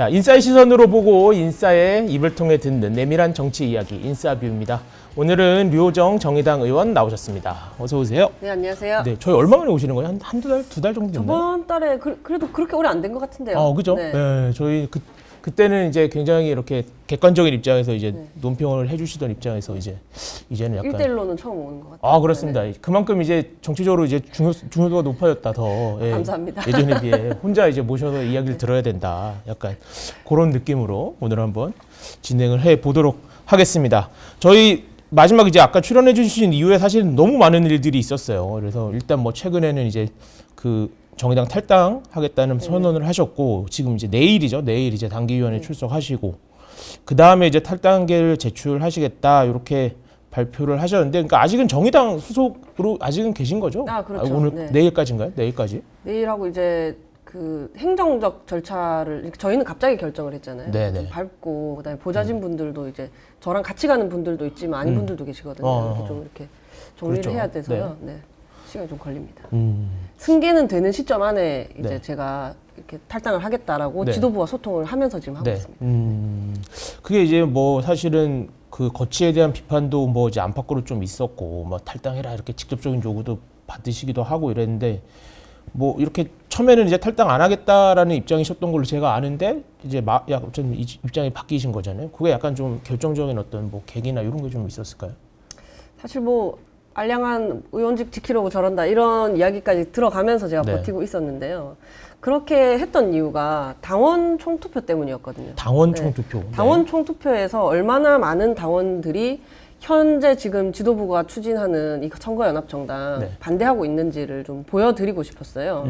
자, 인싸의 시선으로 보고 인싸의 입을 통해 듣는 내밀한 정치 이야기 인싸뷰입니다. 오늘은 류호정 정의당 의원 나오셨습니다. 어서 오세요. 네, 안녕하세요. 네, 저희 얼마 만에 오시는 거예요? 한두 달, 두 달 정도 됐나요? 저번 달에 그래도 그렇게 오래 안 된 것 같은데요. 그죠? 네. 네, 저희 그때는 이제 굉장히 이렇게 객관적인 입장에서 이제 논평을 해주시던 입장에서 이제는 약간 1대1로는 처음 오는 것 같아요. 그렇습니다. 네. 그만큼 이제 정치적으로 이제 중요도가 높아졌다 더. 예, 감사합니다. 예전에 비해 혼자 이제 모셔서 이야기를 들어야 된다. 약간 그런 느낌으로 오늘 한번 진행을 해 보도록 하겠습니다. 저희 마지막 이제 아까 출연해 주신 이후에 사실 너무 많은 일들이 있었어요. 그래서 일단 뭐 최근에는 이제 그 정의당 탈당하겠다는 선언을 하셨고, 지금 이제 내일 이제 당기위원회 출석하시고, 그 다음에 이제 탈당계를 제출하시겠다 이렇게 발표를 하셨는데, 그러니까 아직은 정의당 소속으로 아직은 계신 거죠? 그렇죠. 오늘 네. 내일까지인가요? 내일까지? 내일하고 이제 그 행정적 절차를 저희는 갑자기 결정을 했잖아요. 네네. 좀 밟고 그다음에 보좌진 분들도 이제 저랑 같이 가는 분들도 있지만 아닌 분들도 계시거든요. 좀 이렇게 정리를 그렇죠. 해야 돼서요. 네. 시간이 좀 걸립니다. 승계는 승계는 되는 시점 안에 이제 네. 제가 이렇게 탈당을 하겠다라고 네. 지도부와 소통을 하면서 지금 하고 있습니다. 그게 이제 뭐 사실은 그 거치에 대한 비판도 뭐 이제 안팎으로 좀 있었고, 뭐 탈당해라 이렇게 직접적인 요구도 받으시기도 하고 이랬는데, 뭐 이렇게 처음에는 이제 탈당 안 하겠다라는 입장이셨던 걸로 제가 아는데, 이제 좀 입장이 바뀌신 거잖아요. 그게 약간 좀 결정적인 어떤 뭐 계기나 이런 게 좀 있었을까요? 사실 뭐 알량한 의원직 지키려고 저런다 이런 이야기까지 들어가면서 제가 네. 버티고 있었는데요. 그렇게 했던 이유가 당원 총투표 때문이었거든요. 당원 네. 총투표. 당원 총투표에서 얼마나 많은 당원들이 현재 지금 지도부가 추진하는 이 선거연합정당 반대하고 있는지를 좀 보여드리고 싶었어요.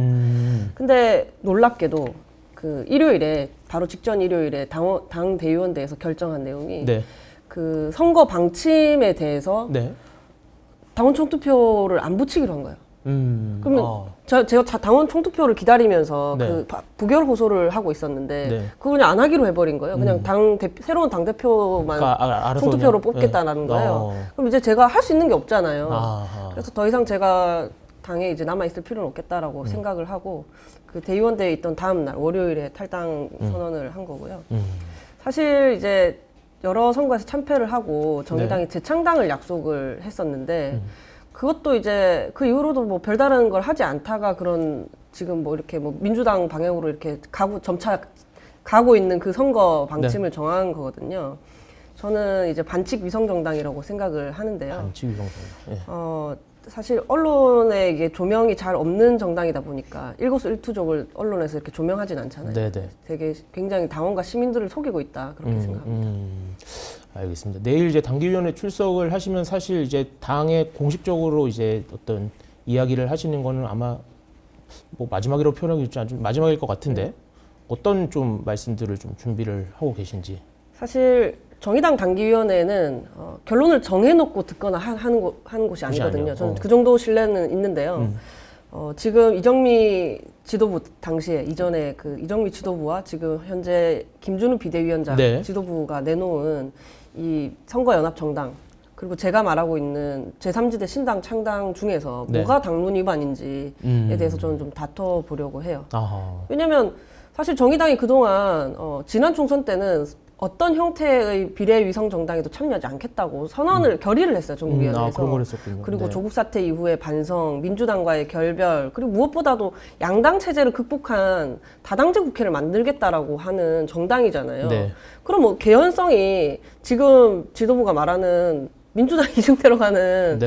근데 놀랍게도 그 일요일에 바로 직전 일요일에 당 대의원대에서 결정한 내용이 그 선거 방침에 대해서 당원 총투표를 안 붙이기로 한 거예요. 그러면 제가 당원 총투표를 기다리면서 그 부결 호소를 하고 있는데 그거 그냥 안 하기로 해버린 거예요. 그냥 새로운 당대표만 총투표로 뽑겠다라는 거예요. 그럼 이제 제가 할 수 있는 게 없잖아요. 그래서 더 이상 제가 당에 이제 남아있을 필요는 없겠다라고 생각을 하고 그 대의원대에 있던 다음 날 월요일에 탈당 선언을 한 거고요. 사실 이제 여러 선거에서 참패를 하고 정의당이 재창당을 약속을 했었는데 그것도 이제 그 이후로도 뭐 별다른 걸 하지 않다가 그런 지금 뭐 이렇게 뭐 민주당 방향으로 이렇게 점차 가고 있는 그 선거 방침을 정한 거거든요. 저는 이제 반칙 위성 정당이라고 생각을 하는데요. 반칙 위성 정당. 사실 언론에 이게 조명이 잘 없는 정당이다 보니까 일거수일투족을 언론에서 이렇게 조명하진 않잖아요. 되게 굉장히 당원과 시민들을 속이고 있다 그렇게 생각합니다. 알겠습니다. 내일 이제 당기위원회 출석을 하시면 사실 이제 당에 공식적으로 이제 어떤 이야기를 하시는 거는 아마 뭐 마지막이라고 표현하기 좀 마지막일 것 같은데 어떤 좀 말씀들을 좀 준비를 하고 계신지. 사실 정의당 당기위원회는 결론을 정해놓고 듣거나 하는 곳이 아니거든요. 저는 그 정도 신뢰는 있는데요. 지금 이정미 지도부 당시에 이전에 그 이정미 지도부와 지금 현재 김준우 비대위원장 지도부가 내놓은 이 선거연합정당 그리고 제가 말하고 있는 제3지대 신당 창당 중에서 뭐가 당론 위반인지에 대해서 저는 좀 다퉈보려고 해요. 왜냐면 사실 정의당이 그동안 지난 총선 때는 어떤 형태의 비례위성 정당에도 참여하지 않겠다고 선언을 결의를 했어요. 전국위원회에서. 그리고 조국 사태 이후의 반성, 민주당과의 결별, 그리고 무엇보다도 양당 체제를 극복한 다당제 국회를 만들겠다라고 하는 정당이잖아요. 그럼 뭐 개연성이 지금 지도부가 말하는 민주당 이승태로 가는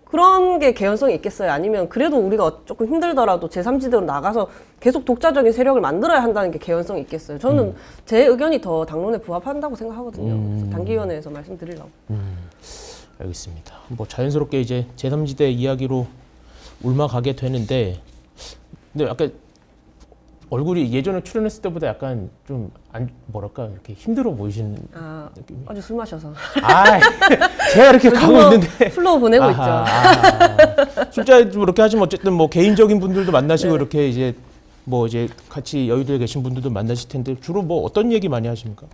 그런 게 개연성이 있겠어요? 아니면 그래도 우리가 조금 힘들더라도 제3지대로 나가서 계속 독자적인 세력을 만들어야 한다는 게 개연성이 있겠어요? 저는 제 의견이 더 당론에 부합한다고 생각하거든요. 그래서 당기위원회에서 말씀드리려고. 알겠습니다. 뭐 자연스럽게 이제 제3지대 이야기로 올라가게 되는데, 근데 약간 얼굴이 예전에 출연했을 때보다 약간 좀 뭐랄까 이렇게 힘들어 보이시는 느낌이. 어제 술 마셔서. 제가 이렇게 가고 있는데 술로 보내고 있죠. 술자리 좀 이렇게 하시면 어쨌든 뭐 개인적인 분들도 만나시고 이렇게 이제 뭐 이제 같이 여의도에 계신 분들도 만나실 텐데 주로 뭐 어떤 얘기 많이 하십니까?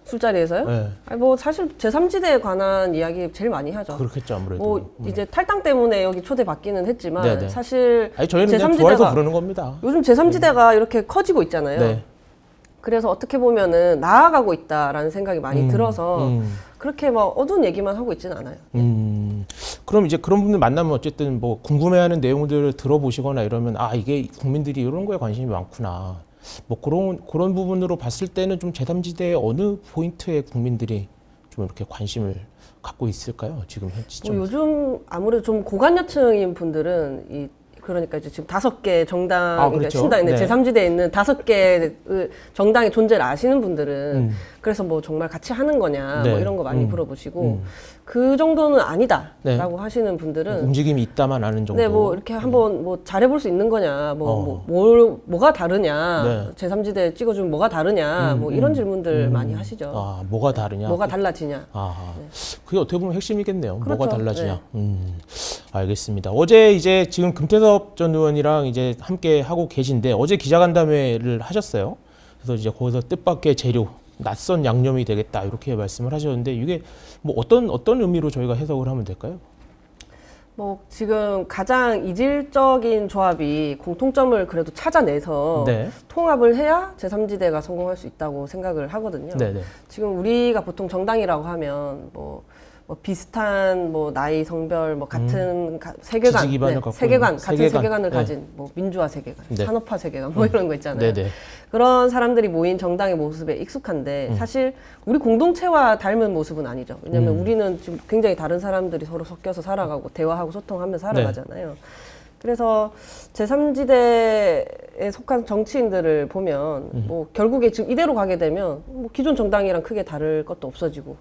술자리에서요? 아니 뭐 사실 제3지대에 관한 이야기 제일 많이 하죠. 그렇겠죠, 아무래도. 뭐 이제 탈당 때문에 여기 초대받기는 했지만 사실 저희는 그냥 좋아해서 부르는 겁니다. 요즘 제3지대가 이렇게 커지고 있잖아요. 그래서 어떻게 보면은 나아가고 있다라는 생각이 많이 들어서 그렇게 막 어두운 얘기만 하고 있지는 않아요. 그럼 이제 그런 분들 만나면 어쨌든 뭐 궁금해하는 내용들을 들어보시거나 이러면 아 이게 국민들이 이런 거에 관심이 많구나. 뭐 그런 부분으로 봤을 때는 좀 제3지대의 어느 포인트에 국민들이 좀 이렇게 관심을 갖고 있을까요? 지금 현 시점. 요즘 아무래도 좀 고관여층인 분들은 그러니까 이제 지금 5개 정당, 그러니까 그렇죠. 신당 있는 네. 제3지대에 있는 5개 정당의 존재를 아시는 분들은 그래서 뭐 정말 같이 하는 거냐 네. 뭐 이런 거 많이 물어보시고 그 정도는 아니다라고 네. 하시는 분들은 움직임이 있다만 아는 정도. 네, 뭐 이렇게 한번 뭐 잘해볼 수 있는 거냐, 뭐가 다르냐, 네. 제3지대 찍어주면 뭐가 다르냐, 뭐 이런 질문들 많이 하시죠. 아, 뭐가 다르냐? 뭐가 달라지냐. 네. 그게 어떻게 보면 핵심이겠네요. 그렇죠. 뭐가 달라지냐. 네. 알겠습니다. 어제 이제 지금 금태섭 전 의원이랑 이제 함께 하고 계신데 어제 기자간담회를 하셨어요. 그래서 이제 거기서 뜻밖의 재료, 낯선 양념이 되겠다 이렇게 말씀을 하셨는데 이게 뭐 어떤 의미로 저희가 해석을 하면 될까요? 뭐 지금 가장 이질적인 조합이 공통점을 그래도 찾아내서 네. 통합을 해야 제3지대가 성공할 수 있다고 생각을 하거든요. 네네. 지금 우리가 보통 정당이라고 하면 뭐 비슷한 뭐 나이, 성별, 뭐 같은 세계관, 지지 기반을 갖고 세계관, 같은 세계관. 세계관을 네. 가진 뭐 민주화 세계관, 네. 산업화 세계관 뭐 이런 거 있잖아요. 네네. 그런 사람들이 모인 정당의 모습에 익숙한데 사실 우리 공동체와 닮은 모습은 아니죠. 왜냐하면 우리는 지금 굉장히 다른 사람들이 서로 섞여서 살아가고 대화하고 소통하며 살아가잖아요. 그래서 제3지대에 속한 정치인들을 보면 뭐 결국에 지금 이대로 가게 되면 뭐 기존 정당이랑 크게 다를 것도 없어지고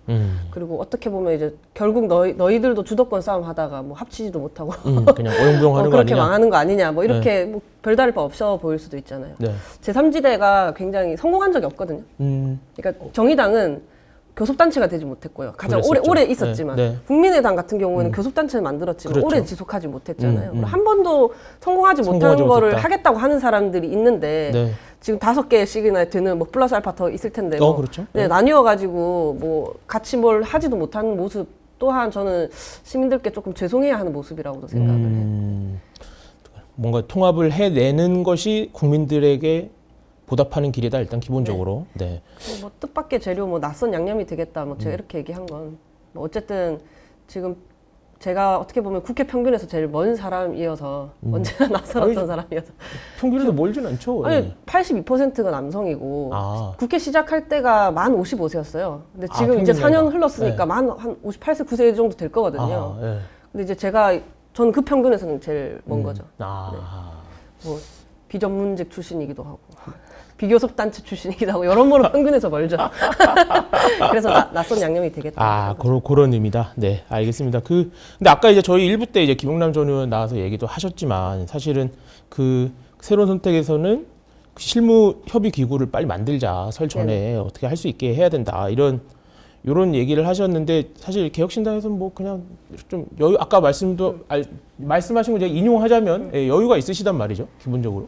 그리고 어떻게 보면 이제 결국 너희들도 주도권 싸움 하다가 뭐 합치지도 못하고 그냥 어영부영 하는 거 그렇게 아니냐? 망하는 거 아니냐 뭐 이렇게 뭐 별다를 바 없어 보일 수도 있잖아요. 네. 제3지대가 굉장히 성공한 적이 없거든요. 그러니까 정의당은 교섭단체가 되지 못했고요. 가장 그랬었죠. 오래 있었지만 네, 네. 국민의당 같은 경우에는 교섭단체를 만들었지만 그렇죠. 오래 지속하지 못했잖아요. 한 번도 성공하지 못한 거를 못했다. 하겠다고 하는 사람들이 있는데 네. 지금 5개씩이나 되는 뭐 플러스 알파 더 있을 텐데 뭐 그렇죠. 네, 나뉘어가지고 뭐 같이 뭘 하지도 못하는 모습 또한 저는 시민들께 조금 죄송해야 하는 모습이라고도 생각을 해요. 뭔가 통합을 해내는 것이 국민들에게 보답하는 길이다 일단 기본적으로. 네. 뭐 뜻밖의 재료, 뭐 낯선 양념이 되겠다. 뭐 제가 이렇게 얘기한 건 뭐 어쨌든 지금 제가 어떻게 보면 국회 평균에서 제일 먼 사람이어서 언제나 낯설었던 사람이어서 평균에도 멀진 않죠. 아니 예. 82%가 남성이고 아. 국회 시작할 때가 만 55세였어요. 근데 아, 지금 이제 평균 나이가. 4년 흘렀으니까 네. 만 한 58세, 9세 정도 될 거거든요. 예. 근데 이제 저는 그 평균에서는 제일 먼 거죠. 뭐 비전문직 출신이기도 하고 비교섭단체 출신이기도 하고 여러모로 평균에서 멀죠. 그래서 낯선 양념이 되겠다. 그런 의미다. 네, 알겠습니다. 근데 아까 이제 저희 1부 때 이제 김용남 전 의원 나와서 얘기도 하셨지만 사실은 그 새로운 선택에서는 실무 협의 기구를 빨리 만들자. 설 전에 어떻게 할 수 있게 해야 된다. 이런 얘기를 하셨는데 사실 개혁신당에서는 뭐 그냥 좀 여유 아까 말씀하신 거 제가 인용하자면 여유가 있으시단 말이죠. 기본적으로.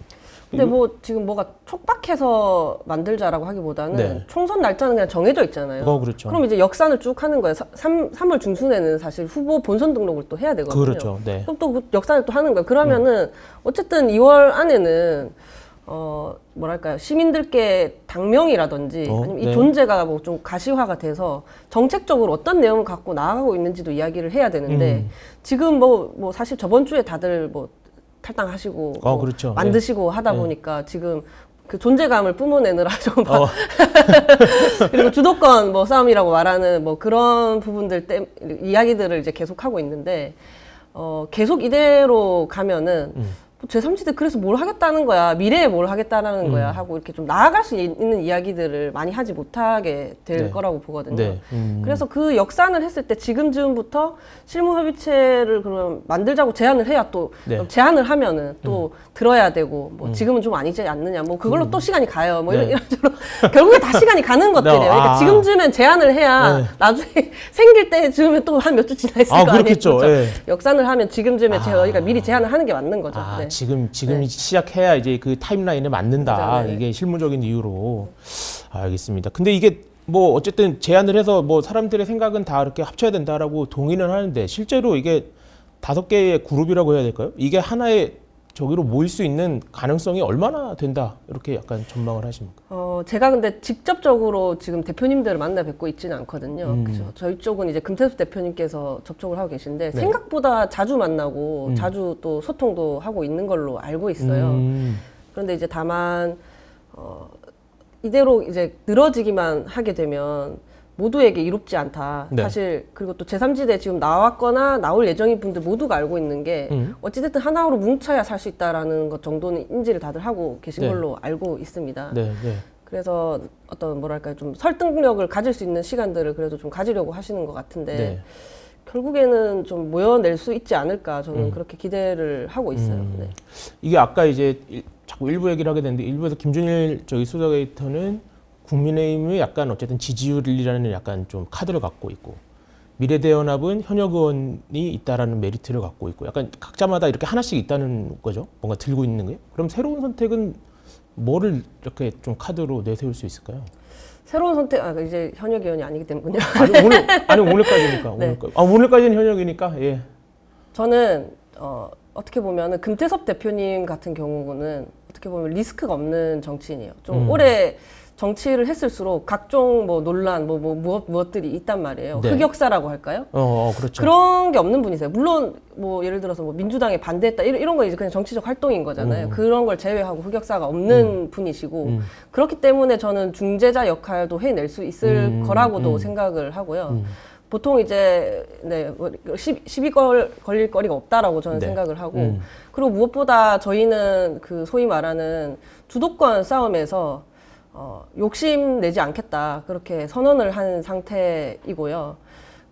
근데 뭐 지금 뭐가 촉박해서 만들자라고 하기보다는 네. 총선 날짜는 그냥 정해져 있잖아요. 그렇죠. 그럼 이제 역산을 쭉 하는 거예요. 3월 중순에는 사실 후보 본선 등록을 또 해야 되거든요. 그렇죠. 네. 그럼 또 역산을 또 하는 거예요. 그러면은 어쨌든 2월 안에는 뭐랄까요, 시민들께 당명이라든지 아니면 이 존재가 뭐 좀 가시화가 돼서 정책적으로 어떤 내용을 갖고 나아가고 있는지도 이야기를 해야 되는데 지금 뭐 사실 저번 주에 다들 뭐 탈당하시고 뭐 그렇죠. 만드시고 하다 보니까 지금 그 존재감을 뿜어내느라 좀 그리고 주도권 뭐 싸움이라고 말하는 뭐 그런 부분들 이야기들을 이제 계속 하고 있는데 계속 이대로 가면은 제3지대 그래서 뭘 하겠다는 거야, 미래에 뭘 하겠다는 거야 하고 이렇게 좀 나아갈 수 있는 이야기들을 많이 하지 못하게 될 거라고 보거든요. 네. 그래서 그 역산을 했을 때 지금쯤부터 실무협의체를 그럼 만들자고 제안을 해야 또 제안을 하면은 또 들어야 되고 뭐 지금은 좀 아니지 않느냐 뭐 그걸로 또 시간이 가요. 뭐 이런저런 결국에 다 시간이 가는 것들이에요. 그러니까 지금쯤엔 제안을 해야 나중에 생길 때쯤에 또 한 몇 주 지나 있을 거 아니에요. 그렇겠죠. 그렇죠? 역산을 하면 지금쯤에 저희가 미리 제안을 하는 게 맞는 거죠. 지금 시작해야 이제 그 타임라인에 맞는다. 이게 실무적인 이유로. 알겠습니다. 근데 이게 뭐 어쨌든 제안을 해서 뭐 사람들의 생각은 다 이렇게 합쳐야 된다라고 동의는 하는데 실제로 이게 5개의 그룹이라고 해야 될까요? 이게 하나의 저기로 모일 수 있는 가능성이 얼마나 된다 이렇게 약간 전망을 하십니까? 제가 근데 직접적으로 지금 대표님들을 만나 뵙고 있지는 않거든요. 그죠? 저희 쪽은 이제 금태섭 대표님께서 접촉을 하고 계신데 네. 생각보다 자주 만나고 자주 또 소통도 하고 있는 걸로 알고 있어요. 그런데 이제 다만 이대로 이제 늘어지기만 하게 되면 모두에게 이롭지 않다. 네. 사실 그리고 또 제3지대 지금 나왔거나 나올 예정인 분들 모두가 알고 있는 게 어찌됐든 하나로 뭉쳐야 살 수 있다라는 것 정도는 인지를 다들 하고 계신 네. 걸로 알고 있습니다. 네, 네. 그래서 어떤 뭐랄까요 좀 설득력을 가질 수 있는 시간들을 그래도 좀 가지려고 하시는 것 같은데 네. 결국에는 좀 모여낼 수 있지 않을까 저는 그렇게 기대를 하고 있어요. 네. 이게 아까 이제 자꾸 일부 얘기를 하게 되는데 일부에서 김준일 저희 수석에이터는 국민의힘이 약간 어쨌든 지지율이라는 약간 좀 카드를 갖고 있고 미래대연합은 현역 의원이 있다라는 메리트를 갖고 있고 약간 각자마다 이렇게 하나씩 있다는 거죠. 뭔가 들고 있는 거예요. 그럼 새로운 선택은 뭐를 이렇게 좀 카드로 내세울 수 있을까요? 새로운 선택, 이제 현역 의원이 아니기 때문이요. 오늘까지니까. 네. 오늘까지는 현역이니까, 예. 저는, 어떻게 보면은 금태섭 대표님 같은 경우는 어떻게 보면 리스크가 없는 정치인이에요. 좀 오래 정치를 했을수록 각종 뭐 논란, 무엇들이 있단 말이에요. 네. 흑역사라고 할까요? 그렇죠. 그런 게 없는 분이세요. 물론 뭐 예를 들어서 뭐 민주당에 반대했다 이런 거 이제 그냥 정치적 활동인 거잖아요. 그런 걸 제외하고 흑역사가 없는 분이시고 그렇기 때문에 저는 중재자 역할도 해낼 수 있을 거라고도 생각을 하고요. 보통 이제 네 시비 걸릴 거리가 없다라고 저는 네. 생각을 하고 그리고 무엇보다 저희는 그 소위 말하는 주도권 싸움에서 욕심내지 않겠다 그렇게 선언을 한 상태이고요.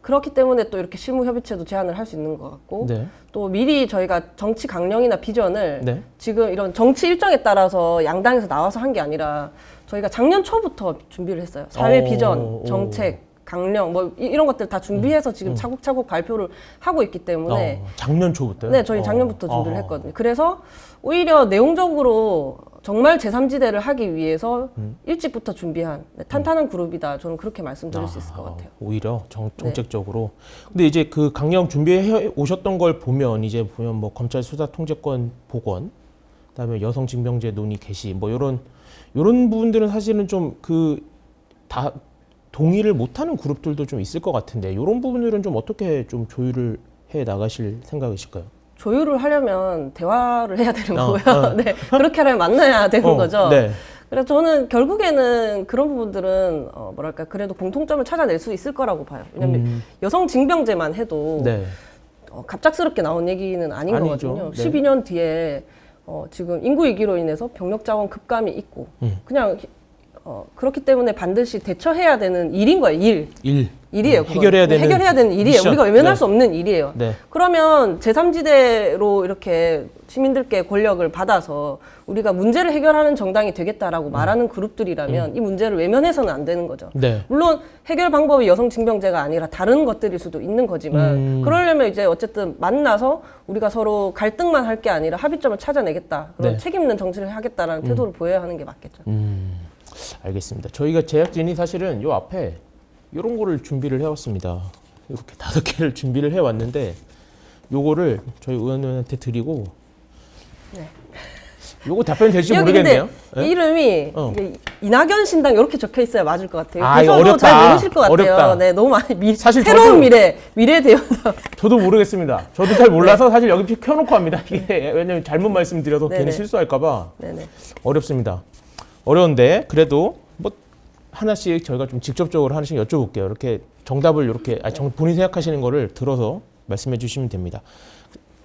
그렇기 때문에 또 이렇게 실무협의체도 제안을 할 수 있는 것 같고 네. 또 미리 저희가 정치 강령이나 비전을 네. 지금 이런 정치 일정에 따라서 양당에서 나와서 한 게 아니라 저희가 작년 초부터 준비를 했어요. 사회 비전, 정책, 강령 뭐 이런 것들 다 준비해서 지금 차곡차곡 발표를 하고 있기 때문에 작년 초부터요? 네, 저희 작년부터 준비를 했거든요. 그래서 오히려 내용적으로 정말 제3지대를 하기 위해서 일찍부터 준비한 탄탄한 그룹이다. 저는 그렇게 말씀드릴 수 있을 것 같아요. 오히려 정책적으로. 네. 근데 이제 그 강령 준비해 오셨던 걸 보면 이제 뭐 검찰 수사 통제권 복원, 그다음에 여성 징병제 논의 개시 뭐 이런 부분들은 사실은 좀 다 동의를 못하는 그룹들도 좀 있을 것 같은데 이런 부분들은 좀 어떻게 좀 조율을 해 나가실 생각이실까요? 조율을 하려면 대화를 해야 되는 거고요. 네, 그렇게 하려면 만나야 되는 거죠. 네. 그래서 저는 결국에는 그런 부분들은 뭐랄까 그래도 공통점을 찾아낼 수 있을 거라고 봐요. 왜냐하면 여성 징병제만 해도 네. 갑작스럽게 나온 얘기는 아닌 거거든요. 네. 12년 뒤에 지금 인구 위기로 인해서 병력 자원 급감이 있고 그냥 그렇기 때문에 반드시 대처해야 되는 일인 거예요. 일이에요. 해결해야 되는 일이에요. 미션. 우리가 외면할 네. 수 없는 일이에요. 네. 그러면 제3지대로 이렇게 시민들께 권력을 받아서 우리가 문제를 해결하는 정당이 되겠다라고 말하는 그룹들이라면 이 문제를 외면해서는 안 되는 거죠. 네. 물론 해결 방법이 여성 징병제가 아니라 다른 것들일 수도 있는 거지만 그러려면 이제 어쨌든 만나서 우리가 서로 갈등만 할 게 아니라 합의점을 찾아내겠다. 그런 네. 책임 있는 정치를 하겠다라는 태도를 보여야 하는 게 맞겠죠. 알겠습니다. 저희가 제작진이 사실은 요 앞에 이런 거를 준비를 해왔습니다. 이렇게 5개를 준비를 해왔는데 요거를 저희 의원님한테 드리고 네. 요거 답변 될지 모르겠네요. 네? 이름이 이낙연 신당 이렇게 적혀 있어야 맞을 것 같아요. 이거 어렵다. 잘 모르실 것 같아요. 어렵다. 네, 너무 많이 사실 새로운 미래 대여서 저도 모르겠습니다. 저도 잘 몰라서 네. 사실 여기 켜놓고 합니다. 이게 왜냐면 잘못 말씀드려서 괜히 실수할까봐 어렵습니다. 어려운데 그래도 뭐 하나씩 저희가 좀 직접적으로 하나씩 여쭤볼게요. 이렇게 정답을 이렇게 본인이 생각하시는 거를 들어서 말씀해 주시면 됩니다.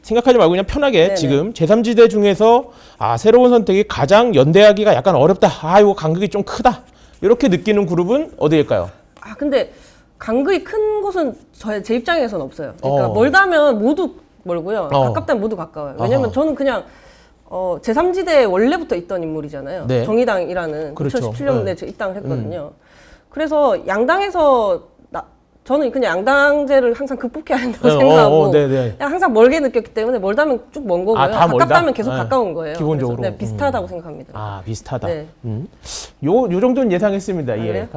생각하지 말고 그냥 편하게 네네. 지금 제3지대 중에서 새로운 선택이 가장 연대하기가 약간 어렵다. 이거 간극이 좀 크다. 이렇게 느끼는 그룹은 어디일까요? 근데 간극이 큰 곳은 제 입장에서는 없어요. 그러니까 멀다면 모두 멀고요. 가깝다면 모두 가까워요. 왜냐면 저는 그냥 제3지대에 원래부터 있던 인물이잖아요. 네. 정의당이라는 그렇죠. 2017년에 입당을 했거든요. 그래서 양당에서 저는 그냥 양당제를 항상 극복해야 한다고 생각하고 그냥 항상 멀게 느꼈기 때문에 멀다면 쭉 먼 거고요. 가깝다면 계속 가까운 거예요. 기본적으로. 네, 비슷하다고 생각합니다. 아, 비슷하다. 네. 요 정도는 예상했습니다. 예.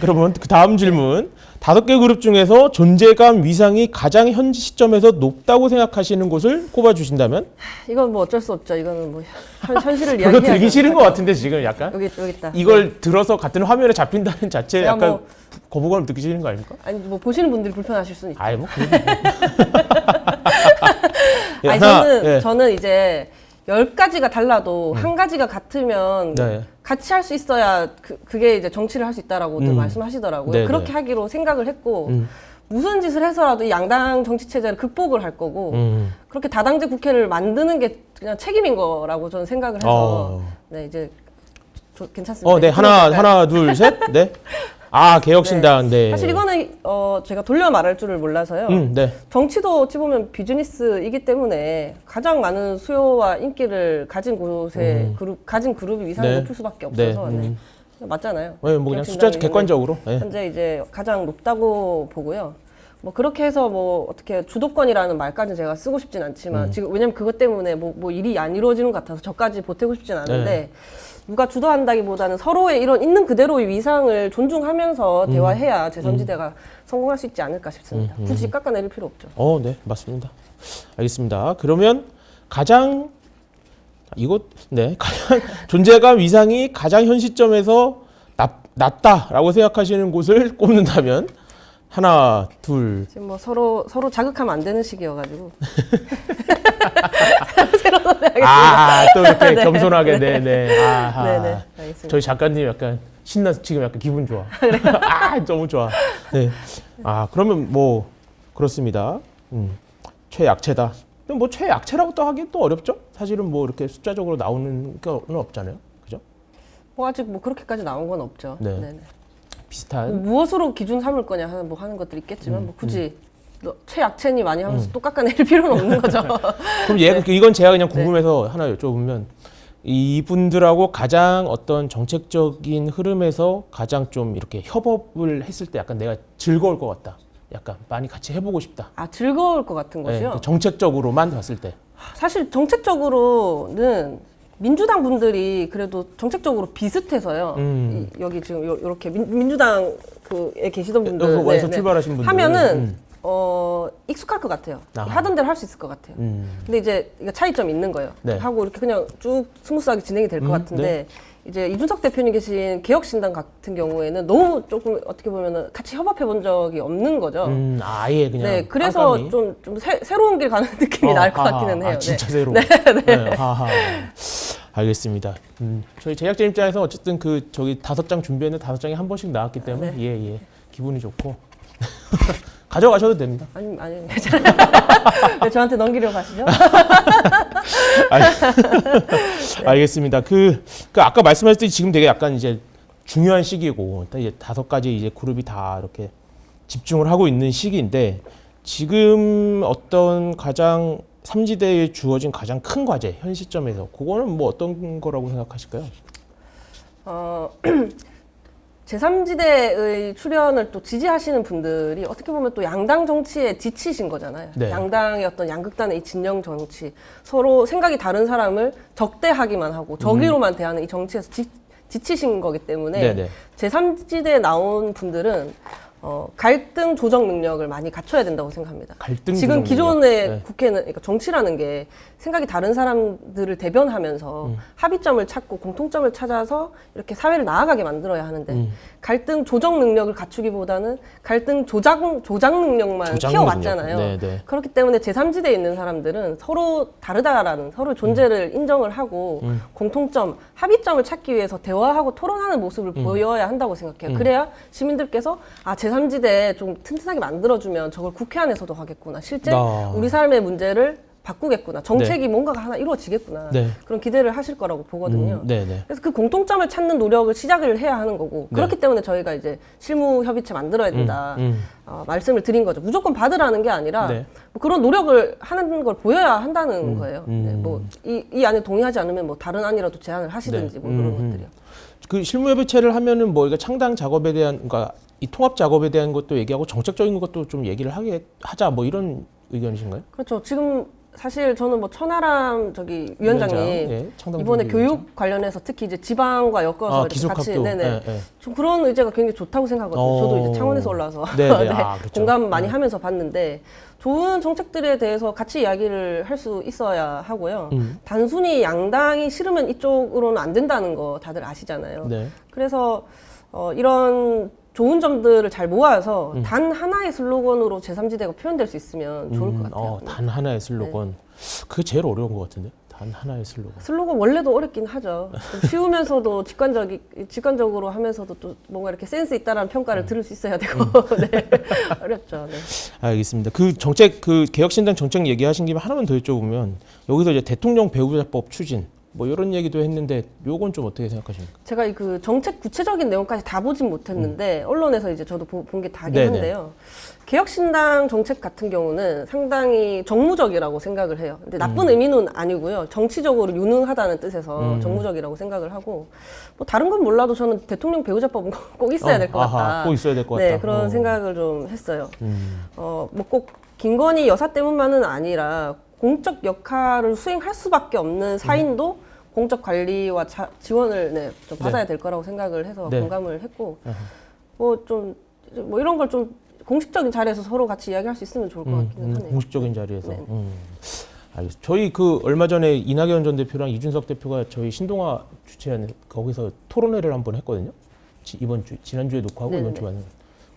그러면 그 다음 질문. 5개 그룹 중에서 존재감 위상이 가장 현 시점에서 높다고 생각하시는 곳을 꼽아주신다면? 이건 뭐 어쩔 수 없죠. 이거는 뭐 현실을 이야기해야 그거 들기 싫은 것 같은데 지금 약간? 여기 있다. 이걸 들어서 같은 화면에 잡힌다는 자체에 약간 뭐, 거부감을 느끼시는 거 아닙니까? 아니 뭐 보시는 분들이 불편하실 수는 있죠. 아이 뭐. 아니 저는 이제 10가지가 달라도 한 가지가 같으면 같이 할 수 있어야 그게 이제 정치를 할 수 있다라고들 말씀하시더라고요. 그렇게 하기로 생각을 했고 무슨 짓을 해서라도 이 양당 정치 체제를 극복을 할 거고 그렇게 다당제 국회를 만드는 게 그냥 책임인 거라고 저는 생각을 해서 네 이제 괜찮습니다. 네 하나 둘 셋 네. 아 개혁신당 네. 사실 이거는 제가 돌려 말할 줄을 몰라서요. 네. 정치도 어찌 보면 비즈니스이기 때문에 가장 많은 수요와 인기를 가진 곳에 가진 그룹이 위상이 높을 수밖에 없어서 맞잖아요. 뭐 그냥 숫자 객관적으로 현재 이제 가장 높다고 보고요. 뭐 그렇게 해서 뭐 어떻게 주도권이라는 말까지는 제가 쓰고 싶진 않지만 지금 왜냐면 그것 때문에 뭐 일이 안 이루어지는 것 같아서 저까지 보태고 싶진 않은데. 누가 주도한다기보다는 서로의 이런 있는 그대로의 위상을 존중하면서 대화해야 제3지대가 성공할 수 있지 않을까 싶습니다. 굳이 깎아내릴 필요 없죠. 네, 맞습니다. 알겠습니다. 그러면 가장 존재감 위상이 가장 현 시점에서 낮다라고 생각하시는 곳을 꼽는다면 하나, 둘. 지금 뭐 서로 자극하면 안 되는 시기여가지고. 또 이렇게 겸손하게, 네네. 알겠습니다. 저희 작가님 약간 신나서 지금 약간 기분 좋아. 너무 좋아. 네. 그러면 뭐, 그렇습니다. 최약체다. 뭐 최약체라고 또 하긴 또 어렵죠? 사실은 뭐 이렇게 숫자적으로 나오는 건 없잖아요. 그죠? 뭐 아직 뭐 그렇게까지 나온 건 없죠. 네네. 비슷한. 뭐 무엇으로 기준 삼을 거냐 하는 것들이 있겠지만 뭐 굳이 최약체니 많이 하면서 또 깎아내릴 필요는 없는 거죠. 그럼 이건 제가 그냥 궁금해서 하나 여쭤보면 이분들하고 가장 어떤 정책적인 흐름에서 가장 좀 이렇게 협업을 했을 때 약간 내가 즐거울 것 같다. 약간 많이 같이 해보고 싶다. 즐거울 것 같은 것이요? 정책적으로만 봤을 때. 사실 정책적으로는 민주당 분들이 그래도 정책적으로 비슷해서요. 여기 지금 이렇게 민주당에 계시던 분들 여기서 출발하신 분들 하면은 익숙할 것 같아요. 하던 대로 할 수 있을 것 같아요. 근데 이제 차이점이 있는 거예요. 하고 이렇게 그냥 쭉 스무스하게 진행이 될 것 같은데 이제 이준석 대표님 계신 개혁신당 같은 경우에는 너무 조금 어떻게 보면은 같이 협업해 본 적이 없는 거죠. 아예 그냥. 그래서 좀 새로운 길 가는 느낌이 날 것 같기는 해요. 진짜 새로운. 알겠습니다. 저희 제작자 입장에서 어쨌든 저기 5장 준비했는데 5장이 한 번씩 나왔기 때문에 예. 기분이 좋고 가져가셔도 됩니다. 아니. 왜 저한테 넘기려고 하시죠? 알겠습니다. 아까 말씀하셨듯이 지금 되게 약간 이제 중요한 시기고 이제 5가지 이제 그룹이 다 이렇게 집중을 하고 있는 시기인데 지금 어떤 가장 3지대에 주어진 가장 큰 과제 현 시점에서 그거는 뭐 어떤 거라고 생각하실까요? 제3지대의 출연을 또 지지하시는 분들이 어떻게 보면 또 양당 정치에 지치신 거잖아요. 양당의 어떤 양극단의 이 진영 정치, 서로 생각이 다른 사람을 적대하기만 하고 적의로만 대하는 이 정치에서 지치신 거기 때문에 제3지대에 나온 분들은 갈등 조정 능력을 많이 갖춰야 된다고 생각합니다. 지금 기존의 국회는 그러니까 정치라는 게 생각이 다른 사람들을 대변하면서 합의점을 찾고 공통점을 찾아서 이렇게 사회를 나아가게 만들어야 하는데 갈등 조정 능력을 갖추기보다는 갈등 조장 능력만 키워왔잖아요. 그렇기 때문에 제3지대에 있는 사람들은 서로 다르다라는 서로 존재를 인정을 하고 공통점, 합의점을 찾기 위해서 대화하고 토론하는 모습을 보여야 한다고 생각해요. 그래야 시민들께서 제3지대 좀 튼튼하게 만들어주면 저걸 국회 안에서도 하겠구나. 실제 우리 삶의 문제를 바꾸겠구나. 정책이 뭔가가 하나 이루어지겠구나. 그런 기대를 하실 거라고 보거든요. 그래서 그 공통점을 찾는 노력을 시작을 해야 하는 거고 그렇기 때문에 저희가 이제 실무협의체 만들어야 된다. 말씀을 드린 거죠. 무조건 받으라는 게 아니라 뭐 그런 노력을 하는 걸 보여야 한다는 거예요. 뭐 이 안에 동의하지 않으면 뭐 다른 안이라도 제안을 하시든지 뭐 그런 것들이요. 그 실무협 의체를 하면은 뭐 이거 창당 작업에 대한 그러니까 이 통합 작업에 대한 것도 얘기하고 정책적인 것도 좀 얘기를 하자 뭐 이런 의견이신가요? 그렇죠. 지금 사실 저는 뭐 천하람 위원장이 예, 이번에 교육 관련해서 특히 이제 지방과 엮어서 같이 좀 그런 의제가 굉장히 좋다고 생각하거든요. 저도 이제 창원에서 올라와서 그렇죠. 공감 많이 하면서 봤는데 좋은 정책들에 대해서 같이 이야기를 할 수 있어야 하고요. 단순히 양당이 싫으면 이쪽으로는 안 된다는 거 다들 아시잖아요. 네. 그래서 이런 좋은 점들을 잘 모아서 단 하나의 슬로건으로 제3지대가 표현될 수 있으면 좋을 것 같아요. 단 하나의 슬로건. 네. 그게 제일 어려운 것 같은데. 단 하나의 슬로건. 슬로건 원래도 어렵긴 하죠. 쉬우면서도 직관적으로 하면서도 또 뭔가 이렇게 센스 있다라는 평가를 들을 수 있어야 되고. 네. 어렵죠. 네. 알겠습니다. 그 정책, 그 개혁신당 정책 얘기하신 김에 하나만 더 여쭤보면 여기서 이제 대통령 배우자법 추진. 뭐 이런 얘기도 했는데 요건 좀 어떻게 생각하십니까? 제가 그 정책 구체적인 내용까지 다 보진 못했는데 언론에서 이제 저도 본 게 다긴 한데요. 개혁신당 정책 같은 경우는 상당히 정무적이라고 생각을 해요. 근데 나쁜 의미는 아니고요. 정치적으로 유능하다는 뜻에서 정무적이라고 생각을 하고 뭐 다른 건 몰라도 저는 대통령 배우자법은 꼭 있어야 될 것 같다. 꼭 있어야 될 것 같다. 네, 그런 생각을 좀 했어요. 뭐 꼭 김건희 여사 때문만은 아니라 공적 역할을 수행할 수밖에 없는 사인도 공적 관리와 지원을 좀 받아야 될 거라고 생각을 해서 공감을 했고 뭐 이런 걸 좀 공식적인 자리에서 서로 같이 이야기할 수 있으면 좋을 것 같기는 하네요. 공식적인 자리에서. 알겠습니다. 저희 그 얼마 전에 이낙연 전 대표랑 이준석 대표가 저희 신동아 주최하는 거기서 토론회를 한번 했거든요. 지난주에 녹화하고 이번 주에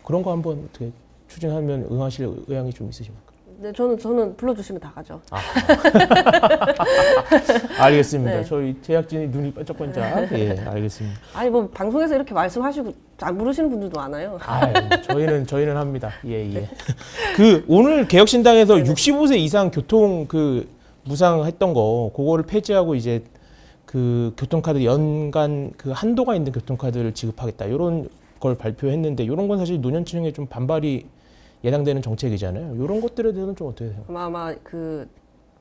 그런 거 한번 어떻게 추진하면 응하실 의향이 좀 있으십니까? 네, 저는 불러주시면 다 가죠. 알겠습니다. 저희 제작진이 눈이 반짝반짝. 예, 알겠습니다. 아니 뭐 방송에서 이렇게 말씀하시고 안 부르시는 분들도 많아요. 저희는 합니다. 예. 그 오늘 개혁신당에서 65세 이상 교통 그 무상했던 거 그거를 폐지하고 이제 그 교통카드 연간 그 한도가 있는 교통카드를 지급하겠다 이런 걸 발표했는데 이런 건 사실 노년층에 좀 반발이 예상되는 정책이잖아요. 이런 것들에 대해서는 좀 어떻게 생각하세요? 아마 그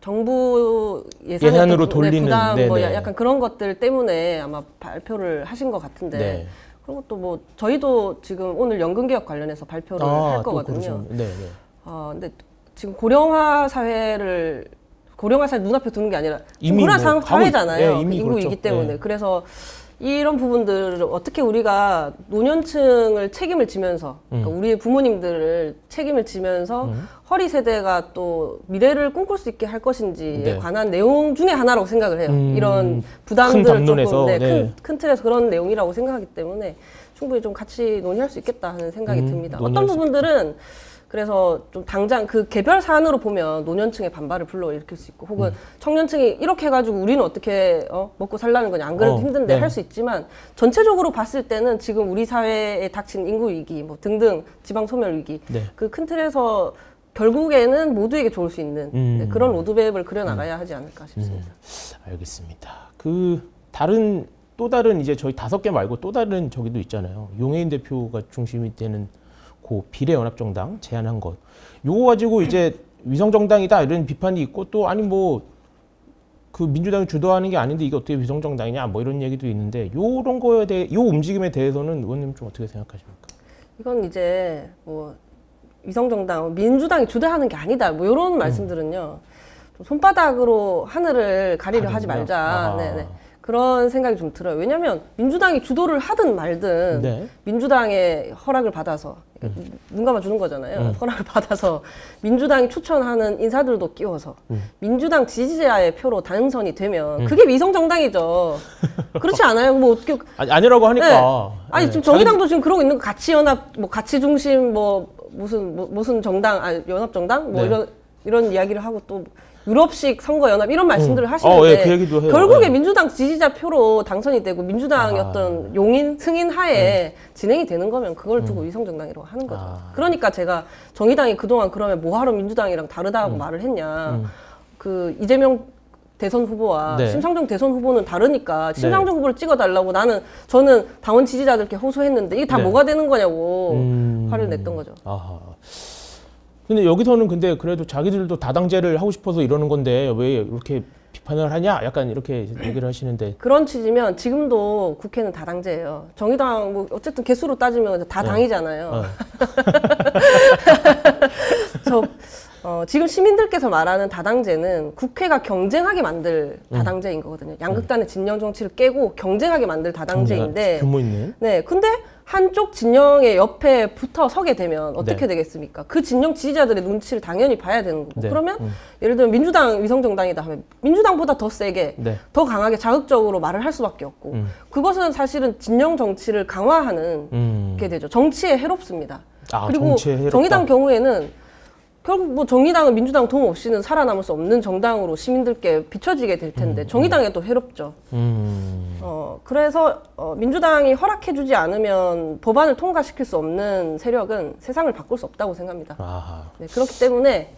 정부 예산으로 돌리는 부담 뭐 약간 그런 것들 때문에 아마 발표를 하신 것 같은데 그런 것도 뭐 저희도 지금 오늘 연금개혁 관련해서 발표를 할 거거든요. 근데 지금 고령화 사회 눈앞에 두는 게 아니라 고령화 사회잖아요. 인구이기 때문에. 그래서 이런 부분들을 어떻게 우리가 노년층을 책임을 지면서 그러니까 우리의 부모님들을 책임을 지면서 허리 세대가 또 미래를 꿈꿀 수 있게 할 것인지에 관한 내용 중에 하나라고 생각을 해요. 이런 부담들을 조금 큰 틀에서 그런 내용이라고 생각하기 때문에 충분히 좀 같이 논의할 수 있겠다 하는 생각이 듭니다. 어떤 부분들은 그래서 좀 당장 그 개별 사안으로 보면 노년층의 반발을 불러일으킬 수 있고 혹은 청년층이 이렇게 해가지고 우리는 어떻게 먹고 살라는 거냐 안 그래도 힘든데 할 수 있지만 전체적으로 봤을 때는 지금 우리 사회에 닥친 인구 위기 뭐 등등 지방 소멸 위기 그 큰 틀에서 결국에는 모두에게 좋을 수 있는 그런 로드맵을 그려나가야 하지 않을까 싶습니다. 알겠습니다. 또 다른 이제 저희 5개 말고 또 다른 저기도 있잖아요. 용해인 대표가 중심이 되는 그 비례연합정당 제안한 것. 요거 가지고 이제 위성정당이다 이런 비판이 있고 또 아니 뭐 그 민주당이 주도하는 게 아닌데 이게 어떻게 위성정당이냐 뭐 이런 얘기도 있는데 요런 거에 대해 요 움직임에 대해서는 의원님 좀 어떻게 생각하십니까? 이건 이제 뭐 위성정당 민주당이 주도하는 게 아니다 뭐 이런 말씀들은요 좀 손바닥으로 하늘을 가리려 하지 말자. 그런 생각이 좀 들어요. 왜냐하면 민주당이 주도를 하든 말든 민주당의 허락을 받아서 눈 감아주는 거잖아요. 허락을 받아서 민주당이 추천하는 인사들도 끼워서 민주당 지지자의 표로 당선이 되면 그게 위성정당이죠. 그렇지 않아요? 뭐 어떻게 아니라고 하니까. 아니 지금 정의당도 지금 그러고 있는 거 가치연합, 뭐 가치중심, 뭐 무슨 정당, 연합정당 뭐 이런 이야기를 하고 또. 유럽식 선거연합 이런 말씀들을 하시는데 그 얘기도 해요. 결국에 민주당 지지자 표로 당선이 되고 민주당의 어떤 용인, 승인 하에 진행이 되는 거면 그걸 두고 위성정당이라고 하는 거죠. 그러니까 제가 정의당이 그동안 그러면 뭐하러 민주당이랑 다르다고 말을 했냐. 그 이재명 대선 후보와 심상정 대선 후보는 다르니까 심상정 후보를 찍어달라고 저는 당원 지지자들께 호소했는데 이게 다 뭐가 되는 거냐고 화를 냈던 거죠. 근데 여기서는 그래도 자기들도 다당제를 하고 싶어서 이러는 건데 왜 이렇게 비판을 하냐? 약간 이렇게 얘기를 하시는데 그런 취지면 지금도 국회는 다당제예요. 정의당 뭐 어쨌든 개수로 따지면 다 당이잖아요. 지금 시민들께서 말하는 다당제는 국회가 경쟁하게 만들 다당제인 거거든요. 양극단의 진영 정치를 깨고 경쟁하게 만들 다당제인데 규모 있는. 네, 근데 한쪽 진영의 옆에 붙어 서게 되면 어떻게 되겠습니까? 그 진영 지지자들의 눈치를 당연히 봐야 되는 거고. 그러면 예를 들면 민주당 위성정당이다 하면 민주당보다 더 세게, 더 강하게 자극적으로 말을 할 수밖에 없고 그것은 사실은 진영 정치를 강화하는 게 되죠. 정치에 해롭습니다. 그리고 정의당 경우에는 결국 뭐 정의당은 민주당 도움 없이는 살아남을 수 없는 정당으로 시민들께 비춰지게 될 텐데 정의당에도 해롭죠. 그래서 민주당이 허락해주지 않으면 법안을 통과시킬 수 없는 세력은 세상을 바꿀 수 없다고 생각합니다. 네, 그렇기 때문에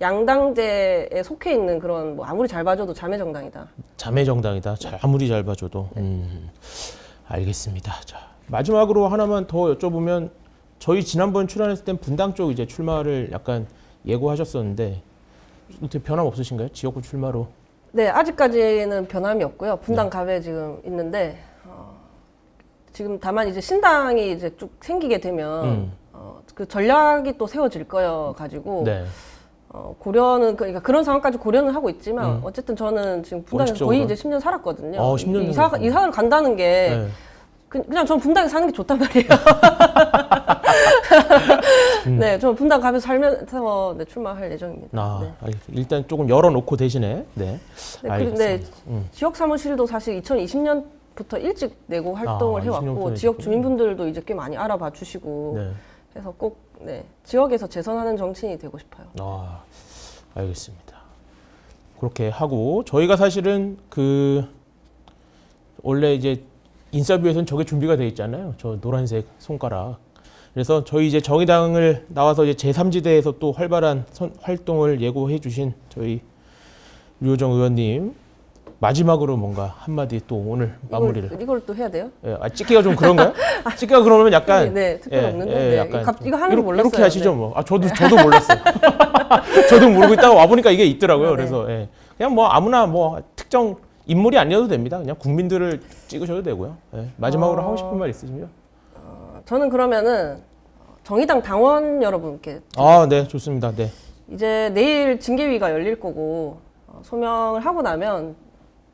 양당제에 속해 있는 그런 뭐 아무리 잘 봐줘도 자매정당이다. 자매정당이다. 아무리 잘 봐줘도. 알겠습니다. 자, 마지막으로 하나만 더 여쭤보면 저희 지난번 출연했을 땐 분당 쪽 이제 출마를 약간 예고하셨었는데 어떻게 변함 없으신가요? 지역구 출마로? 네, 아직까지는 변함이 없고요. 분당 갑에 지금 있는데 지금 다만 이제 신당이 이제 쭉 생기게 되면 그 전략이 또 세워질 거여 가지고 고려는 그러니까 그런 상황까지 고려는 하고 있지만 어쨌든 저는 지금 분당에서 거의 이제 10년 살았거든요. 10년 이사를 간다는 게 그냥 전 분당에 사는 게 좋단 말이에요. 네, 저 분당 가면서 살면서 출마할 예정입니다. 일단 조금 열어놓고 대신에. 지역 사무실도 사실 2020년부터 일찍 내고 활동을 해왔고 지역 주민분들도 이제 꽤 많이 알아봐 주시고 해서 꼭 지역에서 재선하는 정치인이 되고 싶어요. 알겠습니다. 그렇게 하고 저희가 사실은 원래 이제 인터뷰에서는 저게 준비가 돼 있잖아요. 저 노란색 손가락. 그래서 저희 이제 정의당을 나와서 이제 제3지대에서 또 활발한 활동을 예고해 주신 저희 류호정 의원님 마지막으로 뭔가 한마디 또 오늘 마무리를. 이걸 또 해야 돼요? 찍기가 좀 그런가요? 찍기가 그러면 약간 특별 없는데 약간 이거 하는 거 몰랐어요. 이렇게 하시죠 뭐. 저도 몰랐어요. 저도 모르고 있다가 와 보니까 이게 있더라고요. 그래서 그냥 뭐 아무나 뭐 특정 인물이 아니어도 됩니다. 그냥 국민들을 찍으셔도 되고요. 마지막으로 하고 싶은 말 있으시면? 저는 그러면은 정의당 당원 여러분께 네, 좋습니다. 네. 이제 내일 징계위가 열릴 거고 소명을 하고 나면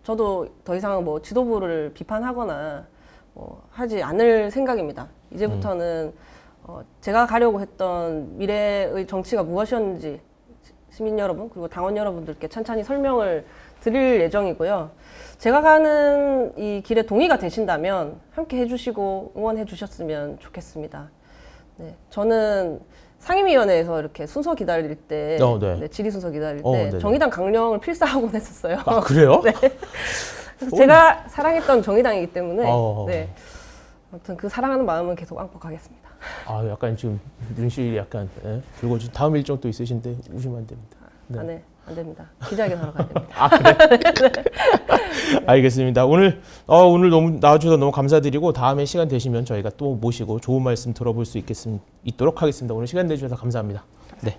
저도 더 이상 뭐 지도부를 비판하거나 하지 않을 생각입니다. 이제부터는 제가 가려고 했던 미래의 정치가 무엇이었는지 시민 여러분 그리고 당원 여러분들께 찬찬히 설명을 드릴 예정이고요. 제가 가는 이 길에 동의가 되신다면 함께 해주시고 응원해 주셨으면 좋겠습니다. 네, 저는 상임위원회에서 이렇게 순서 기다릴 때, 질의 순서 기다릴 때 정의당 강령을 필사하곤 했었어요. 그래요? 네. 그래서 제가 사랑했던 정의당이기 때문에 아무튼 그 사랑하는 마음은 계속 안고 가겠습니다. 약간 지금 눈시울이 약간 붉어지. 다음 일정 또 있으신데 우시면 안 됩니다. 안 됩니다. 기자회견 하러 가야 됩니다. 그래? 알겠습니다. 오늘 너무 나와주셔서 너무 감사드리고 다음에 시간 되시면 저희가 또 모시고 좋은 말씀 들어볼 수 있도록 하겠습니다. 오늘 시간 내주셔서 감사합니다. 네.